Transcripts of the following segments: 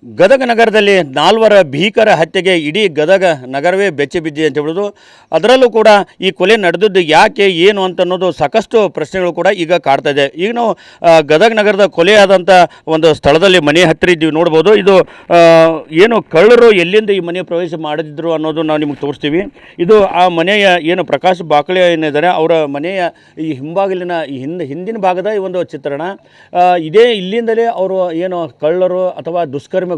ಗದಗ ನಗರದಲ್ಲಿ ನಾಲ್ವರ ಭೀಕರ ಹತ್ಯೆಗೆ ಇಡೀ ಗದಗ ನಗರವೇ ಬೆಚ್ಚಿ ಬಿದ್ದಿದೆ ಅಂತ ಹೇಳೋದು. ಅದರಲ್ಲೂ ಕೂಡ ಈ ಕೊಲೆ ನಡೆದದ್ದು ಯಾಕೆ ಏನು ಅಂತ ಅನ್ನೋದು ಸಾಕಷ್ಟು ಪ್ರಶ್ನೆಗಳು ಕೂಡ ಈಗ ಕಾಡ್ತಾ ಇದೆ. ಈಗ ನಾವು ಗದಗ ನಗರದ ಕೊಲೆಯಾದಂಥ ಒಂದು ಸ್ಥಳದಲ್ಲಿ ಮನೆ ಹತ್ತಿರ ಇದ್ದೀವಿ, ನೋಡ್ಬೋದು. ಇದು ಏನು ಕಳ್ಳರು ಎಲ್ಲಿಂದ ಈ ಮನೆ ಪ್ರವೇಶ ಮಾಡಿದ್ರು ಅನ್ನೋದು ನಾವು ನಿಮಗೆ ತೋರಿಸ್ತೀವಿ. ಇದು ಆ ಮನೆಯ ಏನು ಪ್ರಕಾಶ್ ಬಾಕಳೆ ಏನಿದ್ದಾರೆ ಅವರ ಮನೆಯ ಈ ಹಿಂಬಾಗಿಲಿನ ಹಿಂದಿನ ಭಾಗದ ಈ ಒಂದು ಚಿತ್ರಣ. ಇದೇ ಇಲ್ಲಿಂದಲೇ ಅವರು ಏನು ಕಳ್ಳರು ಅಥವಾ ದುಷ್ಕರ್ಮಿಗಳು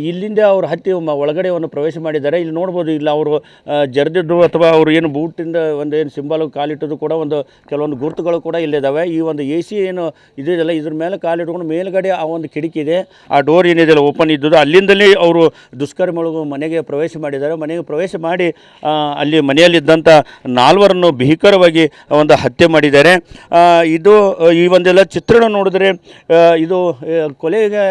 ಇಲ್ಲಿಂದ ಅವರು ಹತ್ತಿ ಒಳಗಡೆ ಪ್ರವೇಶ ಮಾಡಿದ್ದಾರೆ. ಇಲ್ಲಿ ನೋಡ್ಬೋದು, ಇಲ್ಲ ಅವರು ಜರ್ದಿದ್ದು ಅಥವಾ ಅವರು ಏನು ಬೂಟಿಂದ ಒಂದು ಏನು ಸಿಂಬಲ್ ಕಾಲಿಟ್ಟದು ಕೂಡ ಒಂದು ಕೆಲವೊಂದು ಗುರುತುಗಳು ಕೂಡ ಇಲ್ಲಿದ್ದಾವೆ. ಈ ಒಂದು ಎ ಸಿ ಏನು ಇದೆಯಲ್ಲ, ಇದ್ರ ಮೇಲೆ ಕಾಲಿಟ್ಕೊಂಡು ಮೇಲ್ಗಡೆ ಆ ಒಂದು ಕಿಟಕಿ ಇದೆ, ಆ ಡೋರ್ ಏನಿದೆಯಲ್ಲ ಓಪನ್ ಇದ್ದದ್ದು, ಅಲ್ಲಿಂದಲೇ ಅವರು ದುಷ್ಕರ್ಮಿಗಳು ಮನೆಗೆ ಪ್ರವೇಶ ಮಾಡಿದ್ದಾರೆ. ಮನೆಗೆ ಪ್ರವೇಶ ಮಾಡಿ ಅಲ್ಲಿ ಮನೆಯಲ್ಲಿದ್ದಂಥ ನಾಲ್ವರನ್ನು ಭೀಕರವಾಗಿ ಒಂದು ಹತ್ಯೆ ಮಾಡಿದ್ದಾರೆ. ಇದು ಈ ಒಂದೆಲ್ಲ ಚಿತ್ರಣ ನೋಡಿದ್ರೆ ಇದು ಕೊಲೆಗೆ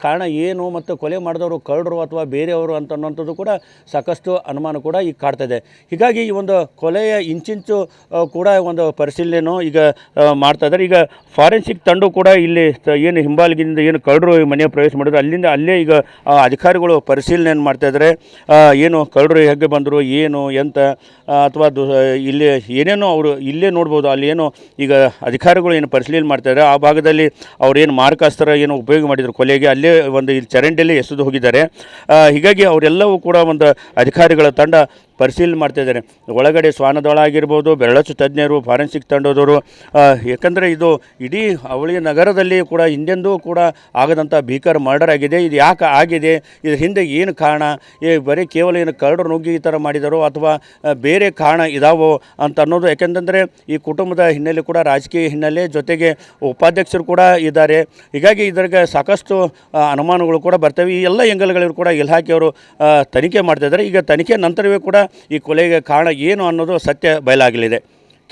ಕಾರಣ ಏನು ಮತ್ತು ಕೊಲೆ ಮಾಡಿದವರು ಕಳ್ಳರು ಅಥವಾ ಬೇರೆಯವರು ಅನ್ನೋಂಥದ್ದು ಕೂಡ ಸಾಕಷ್ಟು ಅನುಮಾನ ಕೂಡ ಈಗ ಕಾಡ್ತಾಯಿದೆ. ಹೀಗಾಗಿ ಈ ಒಂದು ಕೊಲೆಯ ಇಂಚಿಂಚು ಕೂಡ ಒಂದು ಪರಿಶೀಲನೆಯನ್ನು ಈಗ ಮಾಡ್ತಾಯಿದ್ದಾರೆ. ಈಗ ಫಾರೆನ್ಸಿಕ್ ತಂಡ ಕೂಡ ಇಲ್ಲಿ ಏನು ಹಿಂಬಾಲಿಗಿಂದ ಏನು ಕಳ್ಳರು ಮನೆಯ ಪ್ರವೇಶ ಮಾಡಿದ್ರು ಅಲ್ಲೇ ಈಗ ಅಧಿಕಾರಿಗಳು ಪರಿಶೀಲನೆಯನ್ನು ಮಾಡ್ತಾಯಿದ್ದಾರೆ. ಏನು ಕಳ್ಳರು ಹೇಗೆ ಬಂದರು, ಏನು ಎಂತ ಅಥವಾ ಇಲ್ಲಿ ಏನೇನೋ ಅವರು ಇಲ್ಲೇ ನೋಡ್ಬೋದು. ಅಲ್ಲಿ ಏನು ಈಗ ಅಧಿಕಾರಿಗಳು ಏನು ಪರಿಶೀಲನೆ ಮಾಡ್ತಾಯಿದ್ದಾರೆ, ಆ ಭಾಗದಲ್ಲಿ ಅವ್ರು ಏನು ಮಾರಕಾಸ್ತ್ರ ಏನು ಉಪಯೋಗ ಮಾಡಿದರು ಕೊಲೆಗೆ, ಅಲ್ಲೇ ಒಂದು ಇಲ್ಲಿ ಚರಂಡಿಯಲ್ಲಿ ಎಸೆದು ಹೋಗಿದ್ದಾರೆ. ಹೀಗಾಗಿ ಅವರೆಲ್ಲವೂ ಕೂಡ ಒಂದು ಅಧಿಕಾರಿಗಳ ತಂಡ ಪರಿಶೀಲನೆ ಮಾಡ್ತಾಯಿದ್ದಾರೆ. ಒಳಗಡೆ ಶ್ವಾನದಳ ಆಗಿರ್ಬೋದು, ಬೆರಳಚ್ಚು ತಜ್ಞರು, ಫಾರೆನ್ಸಿಕ್ ತಂಡದವರು. ಯಾಕಂದರೆ ಇದು ಇಡೀ ಅವಳಿ ನಗರದಲ್ಲಿ ಕೂಡ ಹಿಂದೆಂದೂ ಕೂಡ ಆಗದಂಥ ಭೀಕರ ಮರ್ಡರ್ ಆಗಿದೆ. ಇದು ಯಾಕೆ ಆಗಿದೆ, ಇದ್ರ ಹಿಂದೆ ಏನು ಕಾರಣ, ಬರೀ ಕೇವಲ ಏನು ಕಳ್ಳರು ನುಗ್ಗಿ ಈ ಥರ ಮಾಡಿದಾರೋ ಅಥವಾ ಬೇರೆ ಕಾರಣ ಇದಾವೋ ಅಂತ ಅನ್ನೋದು. ಯಾಕೆಂತಂದರೆ ಈ ಕುಟುಂಬದ ಹಿನ್ನೆಲೆ ಕೂಡ ರಾಜಕೀಯ ಹಿನ್ನೆಲೆ, ಜೊತೆಗೆ ಉಪಾಧ್ಯಕ್ಷರು ಕೂಡ ಇದ್ದಾರೆ. ಹೀಗಾಗಿ ಇದ್ರಾಗ ಸಾಕಷ್ಟು ಅನುಮಾನಗಳು ಕೂಡ ಬರ್ತವೆ. ಈ ಎಲ್ಲ ಎಂಗಲ್ಗಳಿಗೂ ಕೂಡ ಇಲಾಖೆಯವರು ತನಿಖೆ ಮಾಡ್ತಾಯಿದ್ದಾರೆ. ಈಗ ತನಿಖೆ ನಂತರವೇ ಕೂಡ ಈ ಕೊಲೆಗೆ ಕಾರಣ ಏನು ಅನ್ನೋದು ಸತ್ಯ ಬಯಲಾಗಲಿದೆ.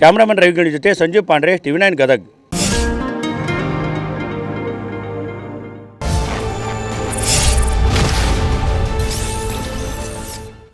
ಕ್ಯಾಮ್ರಾಮನ್ ರವಿಗಳ ಜೊತೆ ಸಂಜೀವ್ ಪಾಂಡ್ರೆ, TV9 ಗದಗ್.